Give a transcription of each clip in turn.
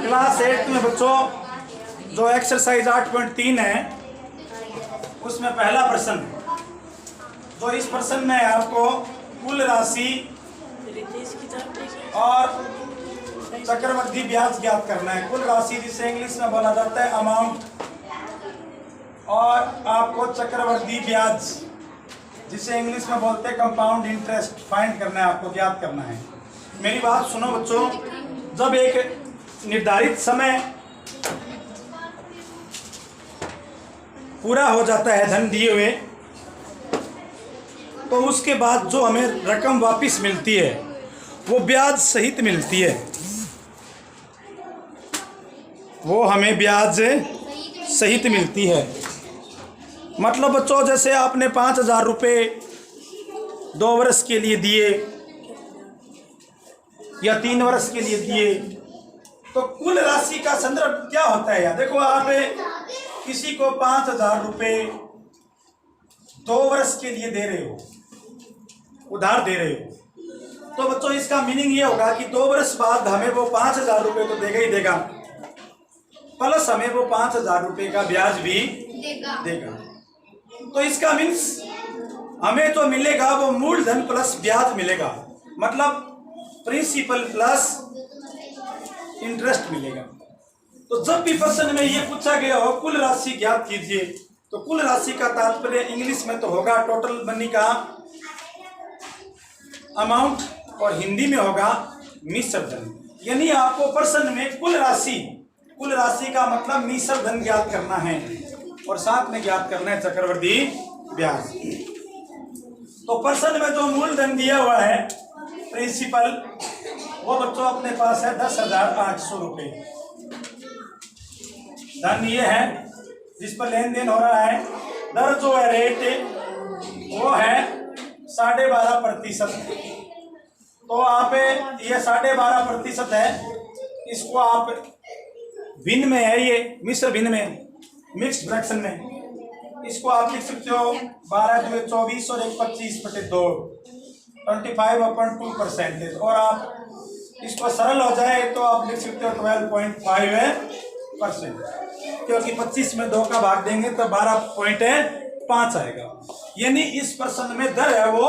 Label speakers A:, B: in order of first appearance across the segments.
A: Class 8 में बच्चों जो एक्सरसाइज 8.3 है उसमें पहला प्रश्न, तो इस प्रश्न में आपको कुल राशि और चक्रवृद्धि ब्याज ज्ञात करना है। कुल राशि जिसे इंग्लिश में बोला जाता है अमाउंट, और आपको चक्रवृद्धि ब्याज जिसे इंग्लिश में बोलते हैं कंपाउंड इंटरेस्ट फाइंड करना है, आपको ज्ञात करना है। मेरी बात सुनो बच्चों, जब एक निर्धारित समय पूरा हो जाता है धन दिए हुए, तो उसके बाद जो हमें रकम वापस मिलती है वो ब्याज सहित मिलती है, वो हमें ब्याज सहित मिलती है। मतलब बच्चों जैसे आपने 5,000 रुपये 2 वर्ष के लिए दिए या 3 वर्ष के लिए दिए, तो कुल राशि का संदर्भ क्या होता है। देखो आप किसी को 5,000 रुपये 2 वर्ष के लिए दे रहे हो, उधार दे रहे हो, तो बच्चों इसका मीनिंग ये होगा कि 2 वर्ष बाद हमें वो 5,000 रुपये तो देगा ही देगा, प्लस हमें वो 5,000 रुपये का ब्याज भी देगा। तो इसका मीन्स हमें तो मिलेगा वो मूलधन प्लस ब्याज मिलेगा, मतलब प्रिंसिपल प्लस इंटरेस्ट मिलेगा। तो जब भी प्रश्न में ये पूछा गया हो कुल राशि ज्ञात कीजिए, तो कुल राशि का तात्पर्य इंग्लिश में तो होगा टोटल मनी का अमाउंट, और हिंदी में होगा मिश्र धन। यानी आपको प्रश्न में कुल राशि का मतलब मिश्र धन ज्ञात करना है, और साथ में ज्ञात करना है चक्रवृद्धि ब्याज। तो प्रश्न में जो मूलधन दिया हुआ है प्रिंसिपल, वो बच्चों अपने पास है 10,800 रुपये। धन ये है जिस पर लेन देन हो रहा है। दर जो है रेट वो है 12.5%। तो आप ये 12.5% है, इसको आप भिन्न में है, ये मिश्र भिन्न में मिक्स्ड फ्रैक्शन में इसको आप लिख सकते हो 12 × 24 और 1/25/2 25/2%। और आप इसको सरल हो जाए तो आप लिख सकते हो 12.5%, क्योंकि 25 में 2 का भाग देंगे तो 12.5 आएगा। यानी इस प्रश्न में दर है वो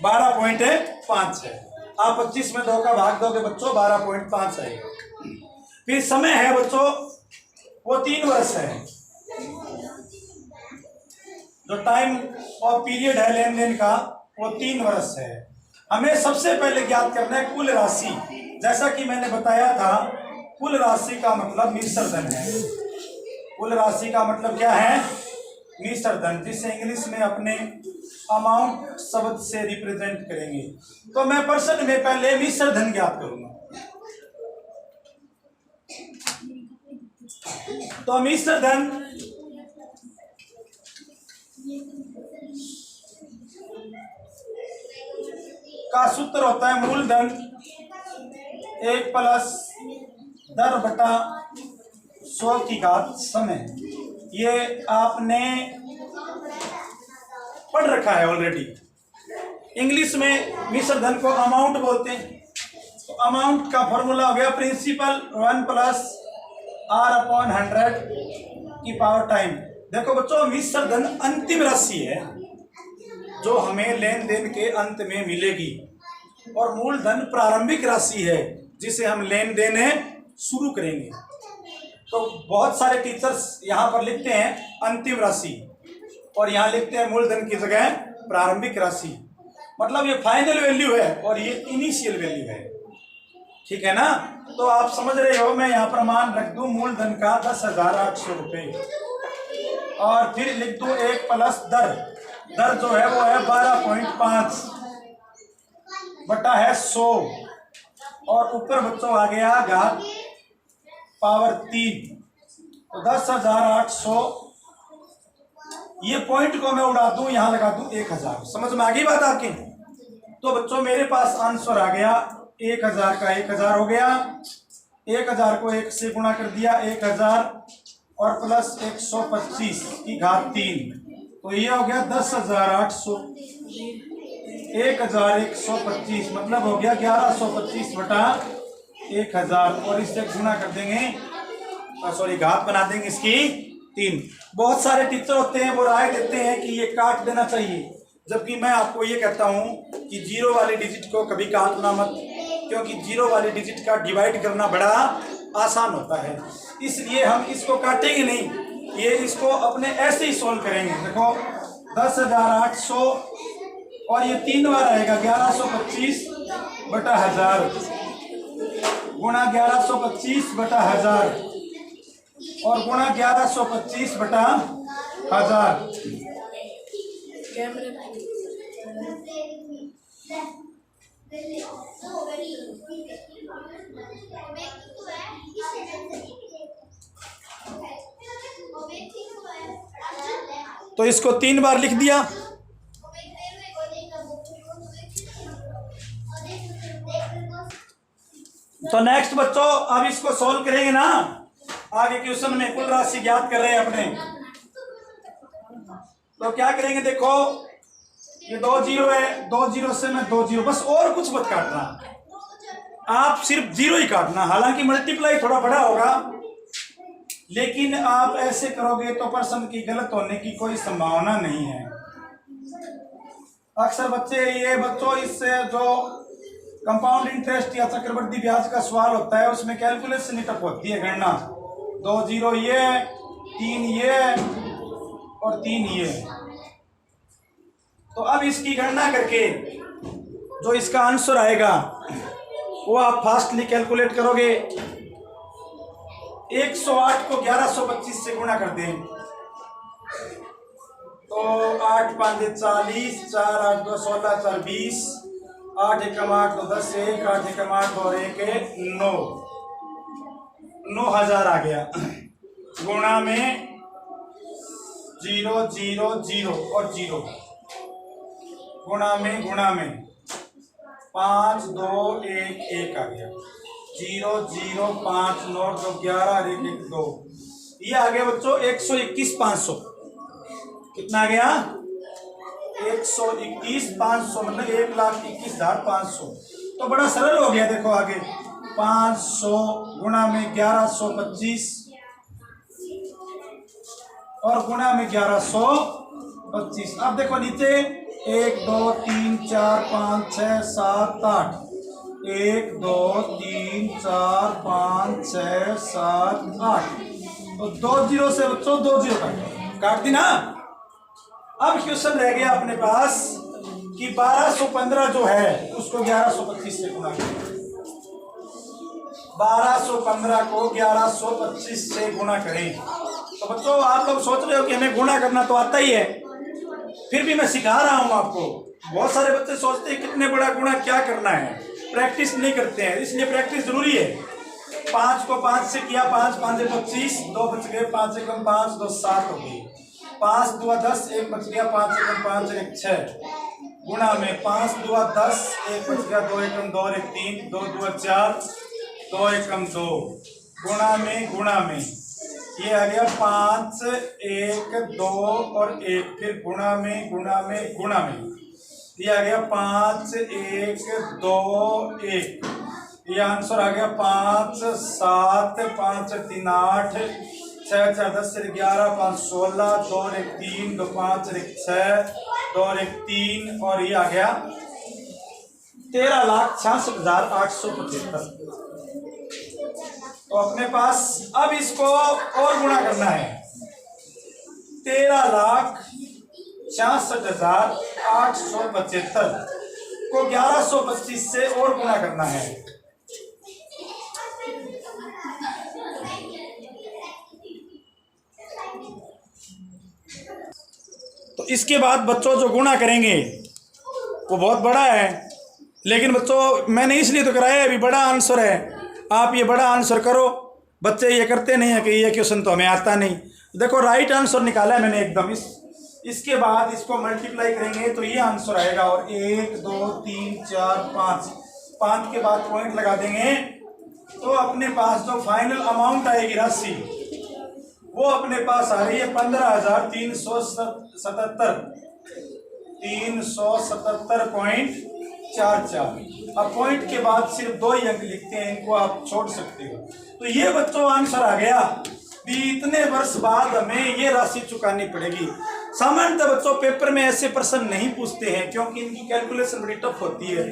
A: 12.5 है। आप 25 में 2 का भाग दोगे बच्चों 12.5 आएगा। फिर समय है बच्चों वो 3 वर्ष है, जो टाइम और पीरियड है लेन देन का वो 3 वर्ष है। हमें सबसे पहले ज्ञात करना है कुल राशि। जैसा कि मैंने बताया था कुल राशि का मतलब मिश्र धन है। कुल राशि का मतलब क्या है? मिश्र धन, जिसे इंग्लिश में अपने अमाउंट शब्द से रिप्रेजेंट करेंगे। तो मैं प्रश्न में पहले मिश्र धन ज्ञात करूंगा। तो मिश्र धन का सूत्र होता है मूलधन 1 प्लस दर बटा 100 की घात समय। ये आपने पढ़ रखा है ऑलरेडी। इंग्लिश में मिश्र धन को अमाउंट बोलते हैं। तो अमाउंट का फॉर्मूला हो गया प्रिंसिपल 1 प्लस R/100 की पावर टाइम। देखो बच्चों मिश्र धन अंतिम राशि है जो हमें लेन देन के अंत में मिलेगी, और मूलधन प्रारंभिक राशि है जिसे हम लेन देन शुरू करेंगे। तो बहुत सारे टीचर्स यहाँ पर लिखते हैं अंतिम राशि और यहाँ लिखते हैं मूलधन की जगह प्रारंभिक राशि। मतलब ये फाइनल वैल्यू है और ये इनिशियल वैल्यू है, ठीक है ना। तो आप समझ रहे हो, मैं यहाँ पर मान रख दूं मूलधन का 10,800 रुपये, और फिर लिख दूं 1 प्लस दर जो है वो है 12.5 बटा है 100, और ऊपर बच्चों आ गया घात पावर 3। तो 10,800, ये पॉइंट को मैं उड़ा दूं, यहाँ लगा दूं 1,000। समझ में आ गई बात आपकी? तो बच्चों मेरे पास आंसर आ गया 1,000 का 1,000 हो गया। 1,000 को 1 से गुणा कर दिया 1,000, और प्लस 125 की घात 3, तो ये हो गया 10,800। 1,125 मतलब हो गया 1125 बटा 1000 और इससे गुना कर देंगे, सॉरी घात बना देंगे इसकी 3। बहुत सारे टीचर होते हैं वो राय देते हैं कि ये काट देना चाहिए, जबकि मैं आपको ये कहता हूँ कि जीरो वाले डिजिट को कभी काटना मत, क्योंकि जीरो वाले डिजिट का डिवाइड करना बड़ा आसान होता है, इसलिए हम इसको काटेंगे नहीं, ये इसको अपने ऐसे ही सोल्व करेंगे। देखो 10,800 और ये 3 बार आएगा 1125 बटा 1000 गुणा 1125 बटा 1000 और गुणा 1125 बटा 1000। तो इसको 3 बार लिख दिया। तो नेक्स्ट बच्चों अब इसको सॉल्व करेंगे ना, आगे क्वेश्चन में कुल राशि ज्ञात कर रहे हैं अपने, तो क्या करेंगे, देखो ये 2 जीरो है, 2 जीरो से मैं 2 जीरो, बस और कुछ मत काटना, आप सिर्फ 0 ही काटना। हालांकि मल्टीप्लाई थोड़ा बड़ा होगा, लेकिन आप ऐसे करोगे तो प्रश्न की गलत होने की कोई संभावना नहीं है। अक्सर बच्चे ये बच्चों इससे जो कंपाउंड इंटरेस्ट या चक्रवृद्धि ब्याज का सवाल होता है उसमें कैलकुलेशन ही टफ होती है, गणना 2 जीरो ये 3 ये और 3 ये। तो अब इसकी गणना करके जो इसका आंसर आएगा वो आप फास्टली कैलकुलेट करोगे। 108 को 1125 से गुणा कर दें तो 8 5 40, 4 8 2 16, 4 20, 8 एकम 8 2 10 1, 8 एकम 8 2 1 9, 9000 आ गया। गुणा में 0 0 0 और 0, गुणा में 5 2 1 1 आ गया। 0 0 5 9 2 11 1 1 2, ये आ गया बच्चों 121 500। कितना आ गया? 121 500, मतलब 1,21,500। तो बड़ा सरल हो गया। देखो आगे 500 गुणा में 1125 और गुणा में 1125। अब देखो नीचे 1 2 3 4 5 6 7 8, 1 2 3 4 5 6 7 8, तो 2 जीरो से बच्चों 2 जीरो काट दी ना। अब क्वेश्चन रह गया अपने पास कि 1215 जो है उसको 1125 से गुणा करें। 1215 को 1125 से गुणा करें। तो बच्चों आप लोग सोच रहे हो कि हमें गुणा करना तो आता ही है, फिर भी मैं सिखा रहा हूं आपको। बहुत सारे बच्चे सोचते हैं कितने बड़ा गुणा क्या करना है, प्रैक्टिस नहीं करते हैं, इसलिए प्रैक्टिस जरूरी है। 5 को 5 से किया, 5 5 25, 2 बच गए, 5 एकम 5 2 7 हो गई, 5 2 10, 1 बच गया, 5 एकम 5 1 6, गुणा में 5 2 10, 1 बच गया, 2 एकम 2 1 3, 2 2 4, 2 एकम 2, गुणा में ये आ गया 5 1 2 और 1, फिर गुणा में ये आ गया 5 1 2 1, ये आंसर आ गया 5 7 5 3 8, 6 4 10 11, 5 16, 2 1 3, 2 5 1 6, 2 1 3 और ये आ गया 13,66,875। तो अपने पास अब इसको और गुणा करना है। 13,66,875 को 1125 से और गुणा करना है। तो इसके बाद बच्चों जो गुणा करेंगे वो बहुत बड़ा है, लेकिन बच्चों मैंने इसलिए तो कराया अभी बड़ा आंसर है, आप ये बड़ा आंसर करो। बच्चे ये करते नहीं है कि ये क्वेश्चन तो हमें आता नहीं। देखो राइट आंसर निकाला है मैंने एकदम। इसके बाद इसको मल्टीप्लाई करेंगे तो ये आंसर आएगा, और 1 2 3 4 5 के बाद पॉइंट लगा देंगे तो अपने पास जो फाइनल अमाउंट आएगी राशि वो अपने पास आ रही है 15,377.44। अब पॉइंट के बाद सिर्फ 2 ही अंक लिखते हैं, इनको आप छोड़ सकते हो। तो ये बच्चों आंसर आ गया कि इतने वर्ष बाद हमें ये राशि चुकानी पड़ेगी। सामान्यतः बच्चों पेपर में ऐसे प्रश्न नहीं पूछते हैं क्योंकि इनकी कैलकुलेशन बड़ी टफ होती है।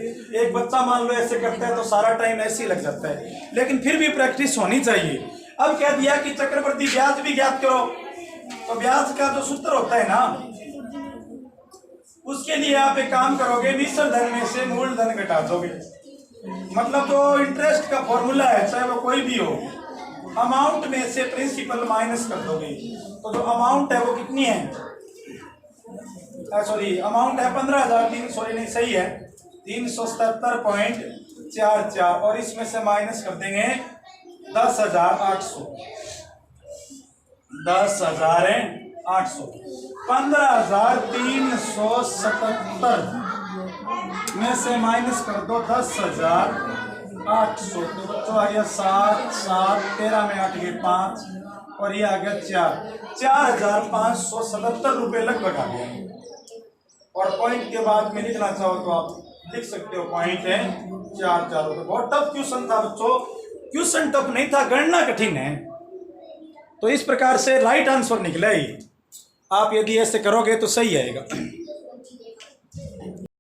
A: एक बच्चा मान लो ऐसे करता है तो सारा टाइम ऐसे ही लग जाता है, लेकिन फिर भी प्रैक्टिस होनी चाहिए। अब कह दिया कि चक्रवृद्धि ब्याज भी ज्ञात करो, तो ब्याज का जो सूत्र होता है ना, उसके लिए आप एक काम करोगे, मिश्र धन में से मूलधन घटा दोगे। मतलब जो इंटरेस्ट का फॉर्मूला है चाहे वो कोई भी हो, अमाउंट में से प्रिंसिपल माइनस कर दोगे। तो जो अमाउंट है वो कितनी है, सॉरी अमाउंट है 15,300, नहीं सही है 377.44, और इसमें से माइनस कर देंगे 10,800। 10,800 15,377 में से माइनस कर दो 10,800, तो बच्चों आ गया 7, 7, 13 में 8 गए 5, और ये आ गया 4,577 रुपये लगभग आ गया। और पॉइंट के बाद में लिखना चाहो तो आप लिख सकते हो, पॉइंट है 4,4 रुपये। बहुत टफ क्वेश्चन था बच्चों, क्वेश्चन टफ नहीं था, गणना कठिन है। तो इस प्रकार से राइट आंसर निकला ही। आप यदि ऐसे करोगे तो सही आएगा।